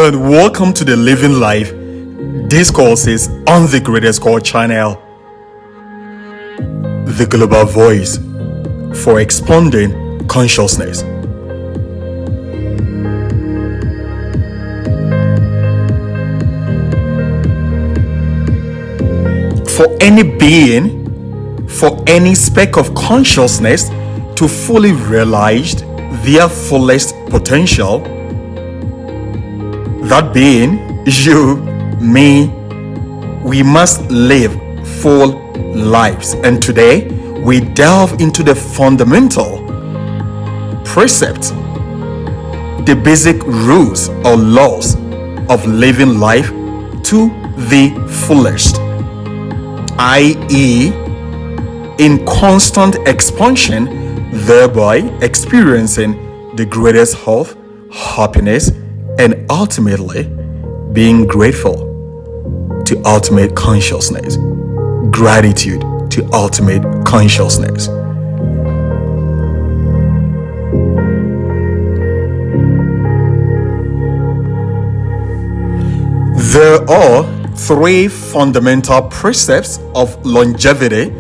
and welcome to the Living Life Discourses on the Greatest Call channel, the global voice for expanding consciousness. For any being, for any speck of consciousness to fully realize their fullest potential, that being, you, me, we must live full lives. And today, we delve into the fundamental precepts, the basic rules or laws of living life to the fullest, i.e., in constant expansion, thereby experiencing the greatest health, happiness, and ultimately being grateful to ultimate consciousness. Gratitude to ultimate consciousness. There are three fundamental precepts of longevity,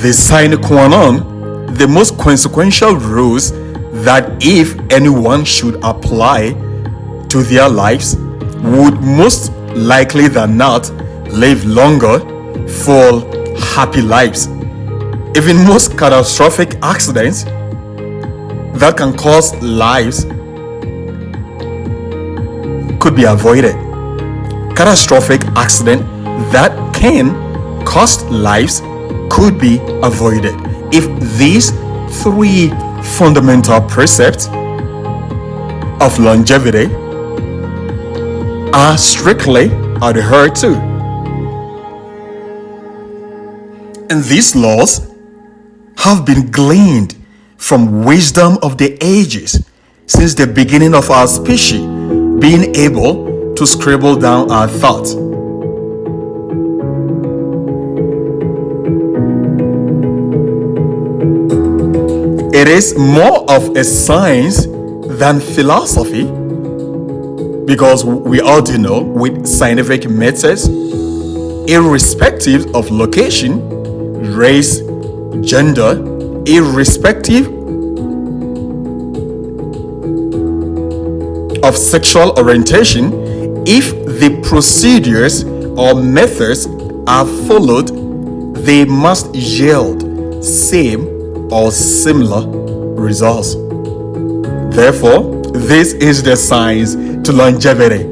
the sine qua non, the most consequential rules that if anyone should apply to their lives, would most likely than not live longer, full, happy lives. Even most catastrophic accidents that can cost lives could be avoided. Catastrophic accident that can cost lives could be avoided if these three fundamental precepts of longevity are strictly adhered to. And these laws have been gleaned from wisdom of the ages since the beginning of our species being able to scribble down our thoughts. It is more of a science than philosophy, because we all do know with scientific methods, irrespective of location, race, gender, irrespective of sexual orientation, if the procedures or methods are followed, they must yield same or similar results. Therefore, this is the science to longevity.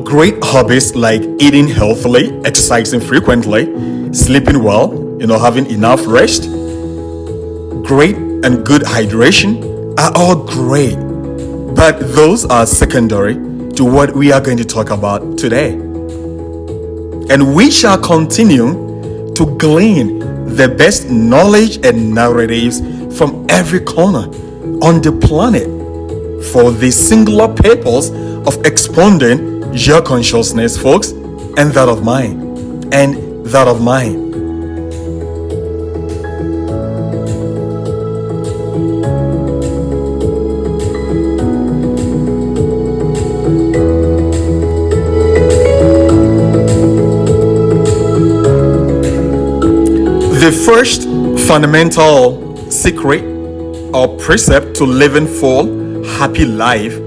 Great hobbies like eating healthily, exercising frequently, sleeping well, having enough rest, great and good hydration are all great, but those are secondary to what we are going to talk about today. And we shall continue to glean the best knowledge and narratives from every corner on the planet for the singular purpose of expanding your consciousness, folks, and that of mine, and that of mine. The first fundamental secret or precept to living full, happy life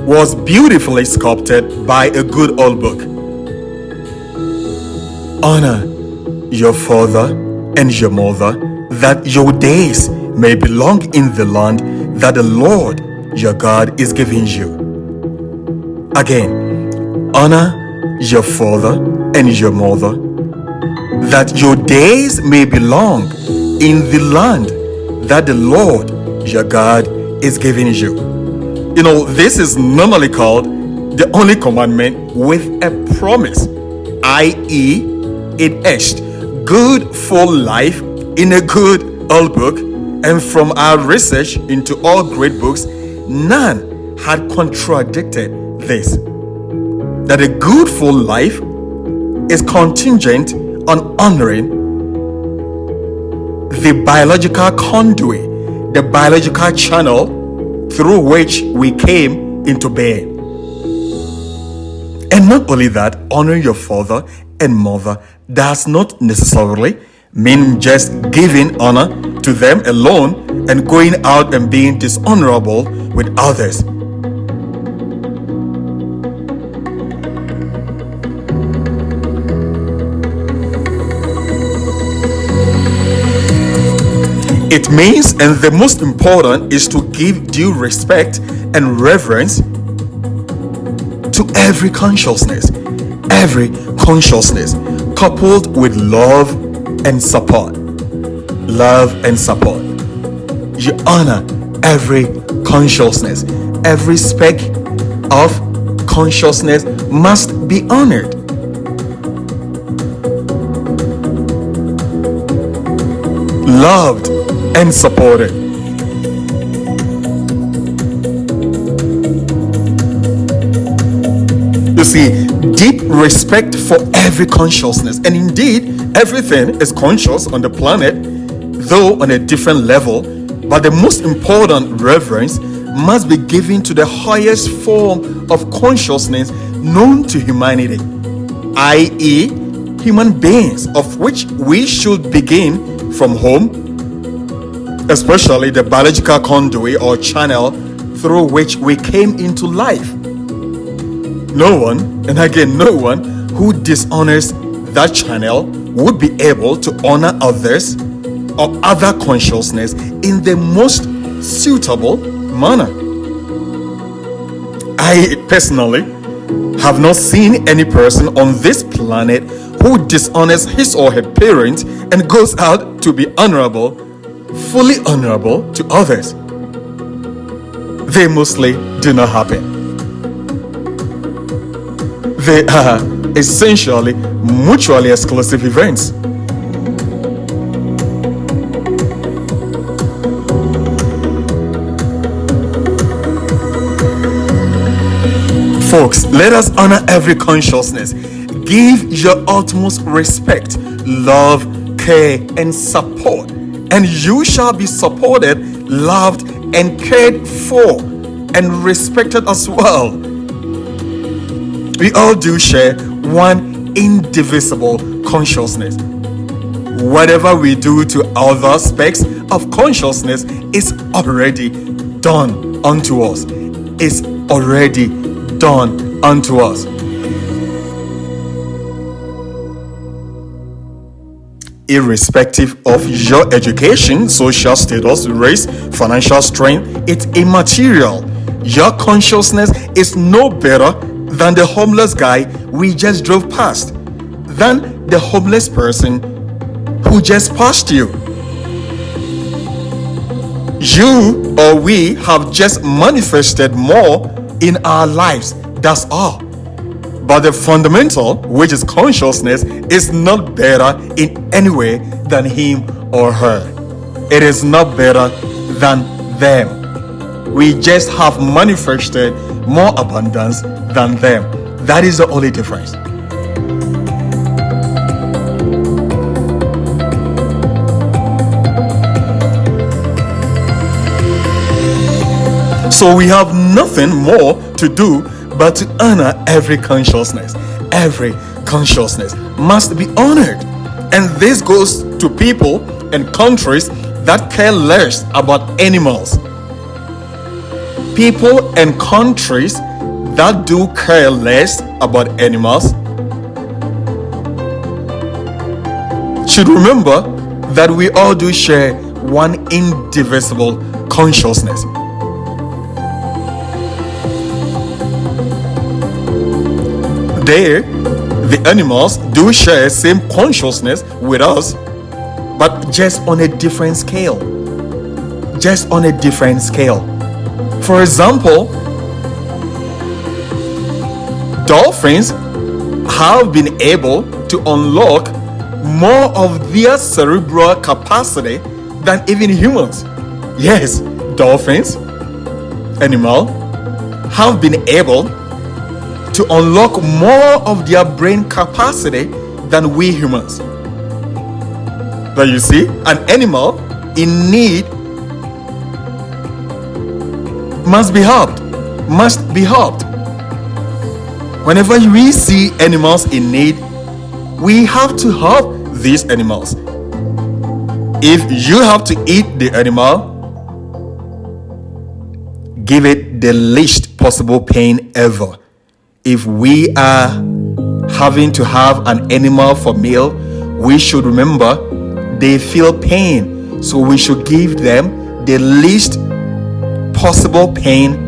was beautifully sculpted by a good old book. Honor your father and your mother, that your days may be long in the land that the Lord your God is giving you. Again, honor your father and your mother, that your days may be long in the land that the Lord your God is giving you. This is normally called the only commandment with a promise, i.e., it etched good full life in a good old book, and from our research into all great books, none had contradicted this, that a good full life is contingent on honoring the biological conduit, the biological channel through which we came into being. And not only that, honoring your father and mother does not necessarily mean just giving honor to them alone and going out and being dishonorable with others. It means, and the most important, is to give due respect and reverence to every consciousness, coupled with love and support. Love and support. You honor every consciousness. Every speck of consciousness must be honored. Loved and supported. You see, deep respect for every consciousness, and indeed everything is conscious on the planet, though on a different level, but the most important reverence must be given to the highest form of consciousness known to humanity, i.e., human beings, of which we should begin from home, especially the biological conduit or channel through which we came into life. No one, and again, no one who dishonors that channel would be able to honor others or other consciousness in the most suitable manner. I personally have not seen any person on this planet who dishonors his or her parents and goes out to be honorable, fully honorable to others. They mostly do not happen. They are essentially mutually exclusive events. Folks, let us honor every consciousness. Give your utmost respect, love, care, and support, and you shall be supported, loved, and cared for, and respected as well. We all do share one indivisible consciousness. Whatever we do to other aspects of consciousness is already done unto us. Is already done unto us. Irrespective of your education, social status, race, financial strength, it's immaterial. Your consciousness is no better than the homeless guy we just drove past, than the homeless person who just passed you. You or we have just manifested more in our lives, that's all. But the fundamental, which is consciousness, is not better in any way than him or her. It is not better than them. We just have manifested more abundance than them. That is the only difference. So we have nothing more to do but to honor every consciousness. Every consciousness must be honored. And this goes to people and countries that care less about animals. People and countries that do care less about animals should remember that we all do share one indivisible consciousness. The animals do share same consciousness with us, but just on a different scale. Just on a different scale. For example, dolphins have been able to unlock more of their cerebral capacity than even humans. Yes, dolphins, animal, have been able to unlock more of their brain capacity than we humans. But you see, an animal in need must be helped. Whenever we see animals in need, we have to help these animals. If you have to eat the animal, give it the least possible pain ever. If we are having to have an animal for meal, we should remember they feel pain, so we should give them the least possible pain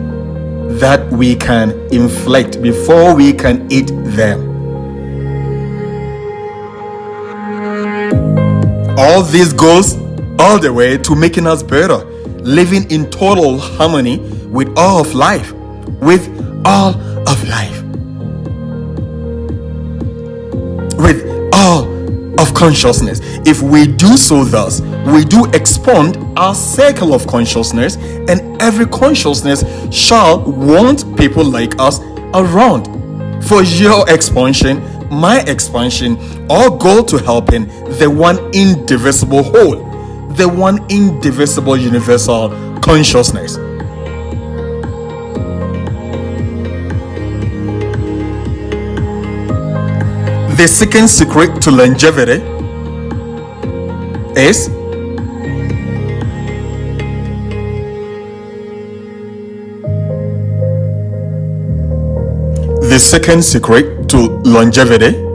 that we can inflict before we can eat them. All this goes all the way to making us better, living in total harmony with all of life, with all of consciousness. If we do so thus, we do expand our circle of consciousness, and every consciousness shall want people like us around. For your expansion, my expansion, all go to helping the one indivisible whole, the one indivisible universal consciousness. The second secret to longevity is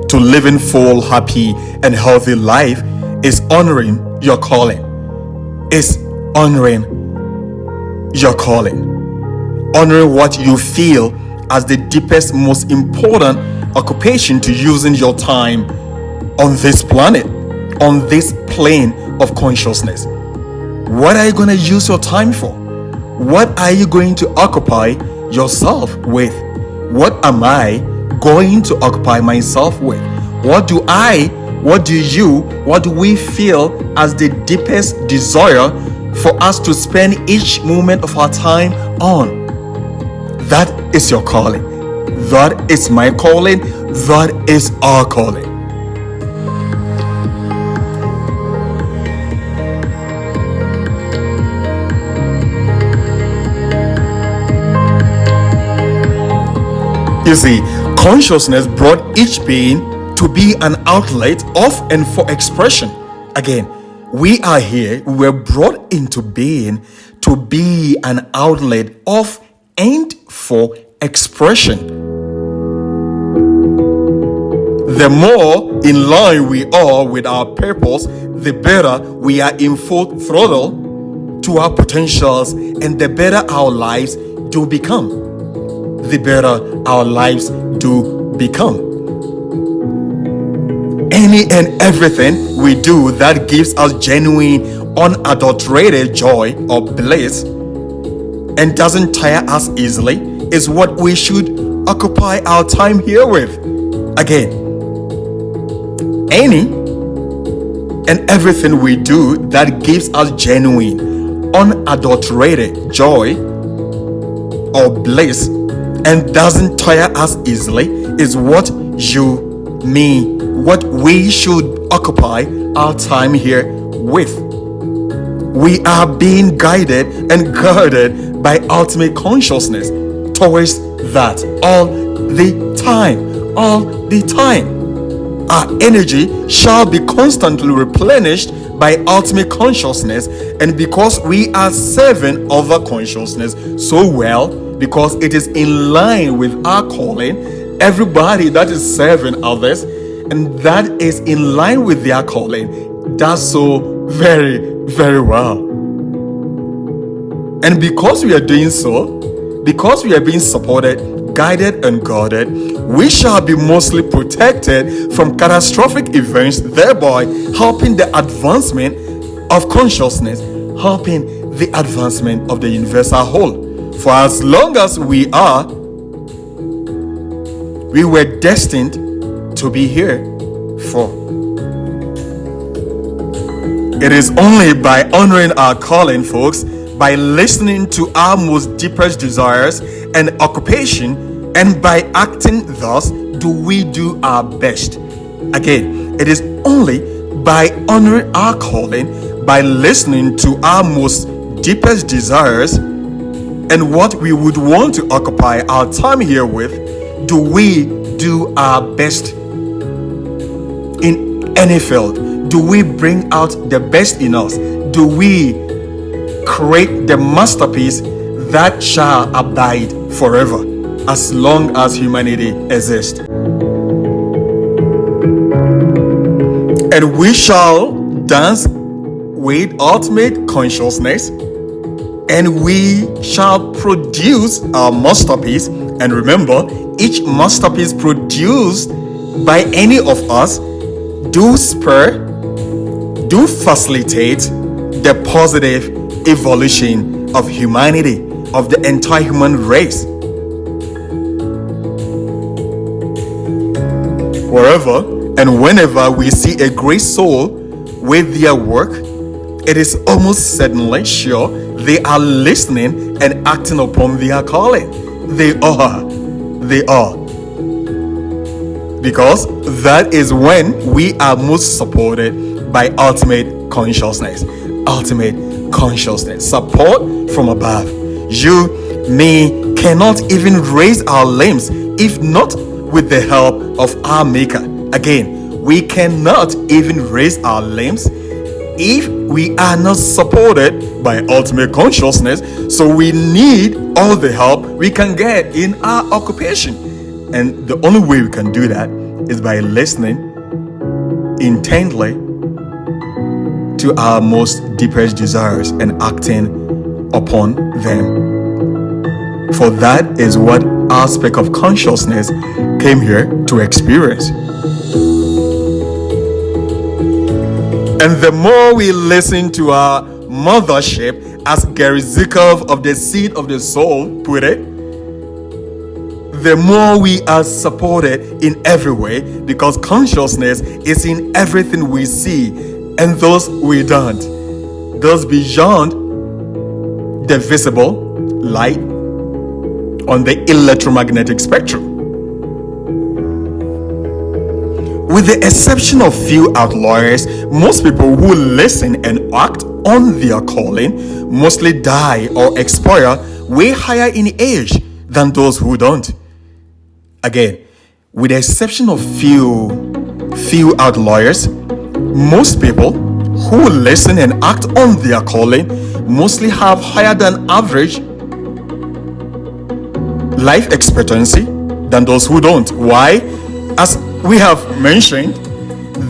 to living full, happy, and healthy life is honoring your calling. Honoring what you feel as the deepest, most important occupation to using your time on this planet, on this plane of consciousness. What are you going to use your time for? What are you going to occupy yourself with? What am I going to occupy myself with? What do we feel as the deepest desire for us to spend each moment of our time on? That is your calling. That is my calling. That is our calling. You see, consciousness brought each being to be an outlet of and for expression. Again, we are here, we were brought into being to be an outlet of and for expression. The more in line we are with our purpose, the better we are in full throttle to our potentials, and the better our lives do become. Any and everything we do that gives us genuine, unadulterated joy or bliss and doesn't tire us easily is what we should occupy our time here with. Again, any and everything we do that gives us genuine, unadulterated joy or bliss and doesn't tire us easily is what we should occupy our time here with. We are being guided and guarded by ultimate consciousness towards that all the time. Our energy shall be constantly replenished by ultimate consciousness, and because we are serving other consciousness so well, because it is in line with our calling, everybody that is serving others and that is in line with their calling does so very, very well. And because we are doing so, because we are being supported, guided, and guarded, we shall be mostly protected from catastrophic events, thereby helping the advancement of consciousness, helping the advancement of the universal whole. For as long as we were destined to be here for. It is only by honoring our calling, folks, by listening to our most deepest desires and occupation And by acting thus, do we do our best. Again, it is only by honoring our calling, by listening to our most deepest desires and what we would want to occupy our time here with, do we do our best in any field. Do we bring out the best in us? Do we create the masterpiece that shall abide forever as long as humanity exists? And we shall dance with ultimate consciousness, and we shall produce our masterpiece. And remember, each masterpiece produced by any of us do facilitate the positive evolution of humanity, of the entire human race. Wherever and whenever we see a great soul with their work, it is almost certainly sure they are listening and acting upon their calling. They are. Because that is when we are most supported by ultimate consciousness. Support from above. You, me, cannot even raise our limbs if not with the help of our Maker. Again, we cannot even raise our limbs if we are not supported by ultimate consciousness. So we need all the help we can get in our occupation. And the only way we can do that is by listening intently to our most deepest desires and acting upon them. For that is what our aspect of consciousness came here to experience. And the more we listen to our mothership, as Gary Zukov of the Seed of the Soul put it, the more we are supported in every way, because consciousness is in everything we see and those we don't. Those beyond the visible light on the electromagnetic spectrum. With the exception of few outliers, most people who listen and act on their calling mostly die or expire way higher in age than those who don't. Again, with the exception of few outliers, most people who listen and act on their calling mostly have higher than average life expectancy than those who don't. Why? As we have mentioned,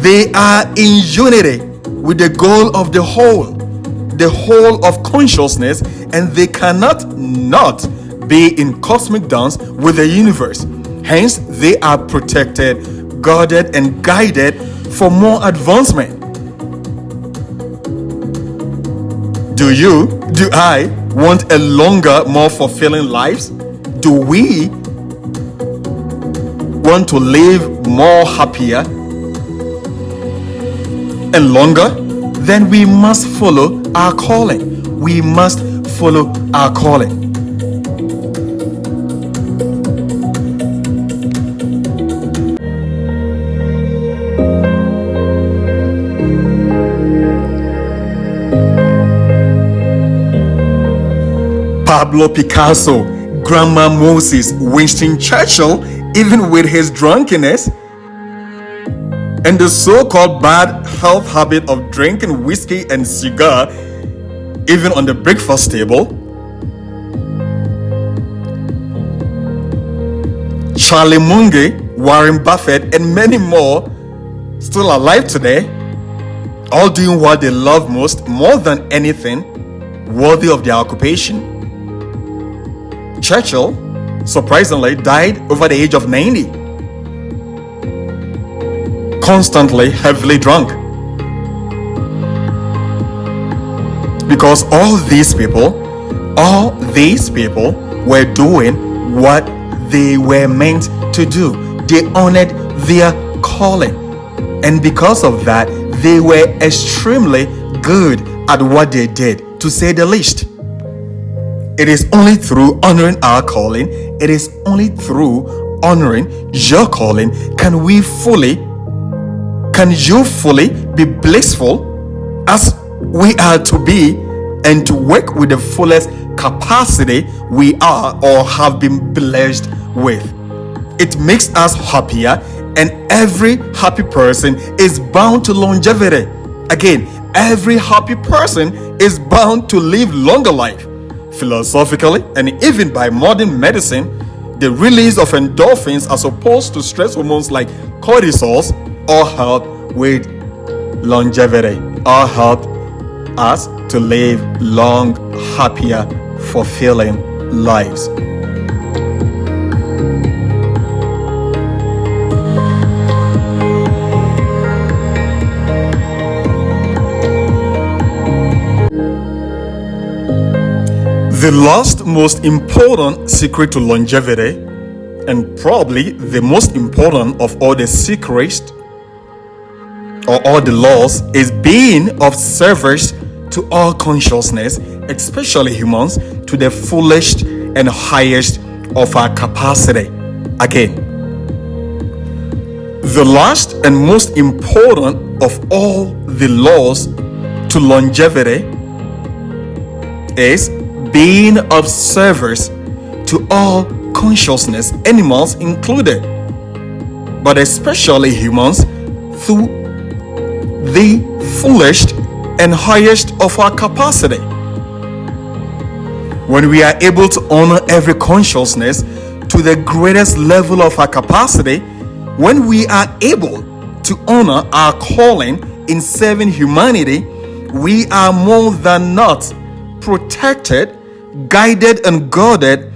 they are in unity with the goal of the whole of consciousness, and they cannot not be in cosmic dance with the universe. Hence, they are protected, guarded, and guided for more advancement. Do I want a longer, more fulfilling lives? Do we want to live more happier and longer? Then we must follow our calling. We must follow our calling. Pablo Picasso, Grandma Moses, Winston Churchill, even with his drunkenness and the so-called bad health habit of drinking whiskey and cigar, even on the breakfast table, Charlie Munger, Warren Buffett, and many more still alive today, all doing what they love most, more than anything, worthy of their occupation. Churchill, surprisingly, died over the age of 90, constantly heavily drunk. Because all these people were doing what they were meant to do. They honored their calling, and because of that, they were extremely good at what they did, to say the least. It is only through honoring our calling it is only through honoring your calling can you fully be blissful as we are to be, and to work with the fullest capacity we are or have been blessed with. It makes us happier, and every happy person is bound to longevity. Again, every happy person is bound to live longer life. Philosophically, and even by modern medicine, the release of endorphins as opposed to stress hormones like cortisols all help with longevity, all help us to live long, happier, fulfilling lives. The last most important secret to longevity, and probably the most important of all the secrets or all the laws, is being of service to all consciousness, especially humans, to the fullest and highest of our capacity. Again, the last and most important of all the laws to longevity is being of service to all consciousness, animals included, but especially humans, through the fullest and highest of our capacity. When we are able to honor every consciousness to the greatest level of our capacity, when we are able to honor our calling in serving humanity, we are more than not protected, guided, and guarded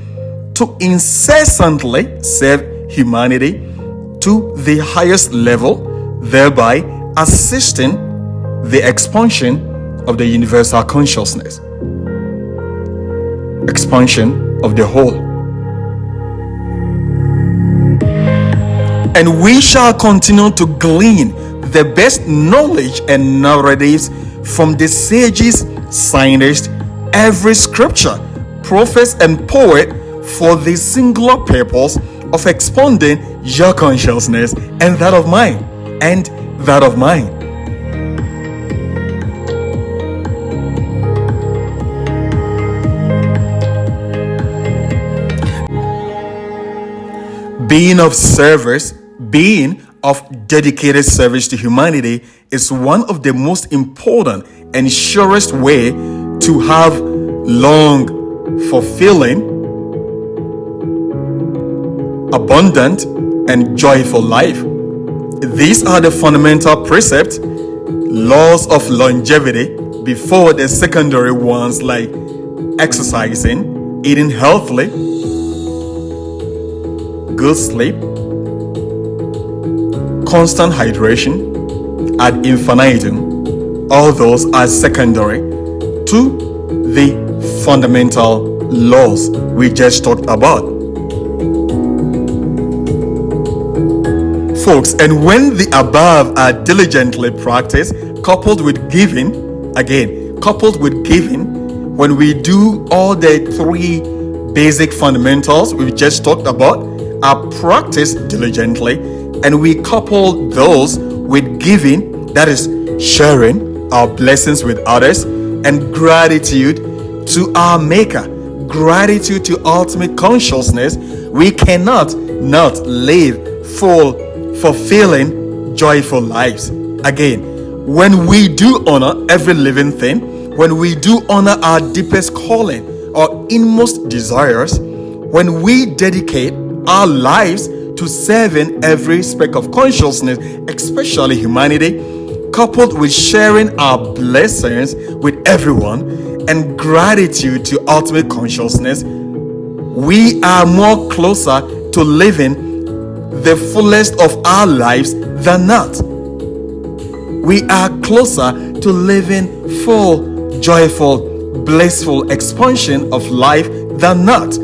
to incessantly serve humanity to the highest level, thereby assisting the expansion of the universal consciousness, expansion of the whole. And we shall continue to glean the best knowledge and narratives from the sages, scientists, every scripture, prophets, and poet for the singular purpose of expanding your consciousness and that of mine, and that of mine. Being of service, being of dedicated service to humanity is one of the most important and surest way to have long, fulfilling, abundant, and joyful life. These are the fundamental precepts, laws of longevity, before the secondary ones like exercising, eating healthily, good sleep, constant hydration, ad infinitum. All those are secondary to the fundamental laws we just talked about. Folks, and when the above are diligently practiced, coupled with giving, when we do all the three basic fundamentals we've just talked about are practiced diligently, and we couple those with giving, that is sharing our blessings with others, and gratitude to our Maker, gratitude to ultimate consciousness, we cannot not live full, fulfilling, joyful lives. Again, when we do honor every living thing, when we do honor our deepest calling or inmost desires, when we dedicate our lives to serving every speck of consciousness, especially humanity, coupled with sharing our blessings with everyone and gratitude to ultimate consciousness, we are more closer to living the fullest of our lives than not. We are closer to living full, joyful, blissful expansion of life than not.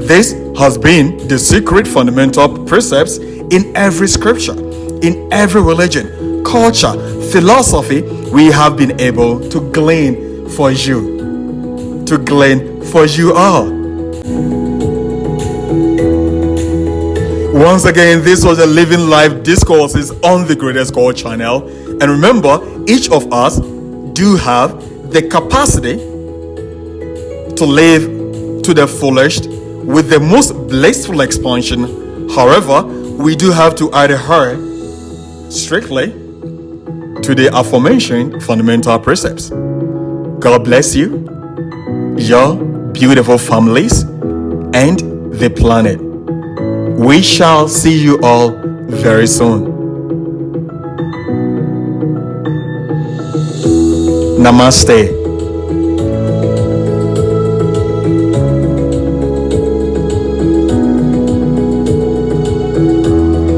This has been the secret fundamental precepts in every scripture, in every religion, culture, philosophy we have been able to glean for you all. Once again, this was a Living Life Discourses on the Greatest Call channel. And remember, each of us do have the capacity to live to the fullest with the most blissful expansion. However, we do have to adhere strictly to the aforementioned fundamental precepts. God bless you, your beautiful families, and the planet. We shall see you all very soon. Namaste.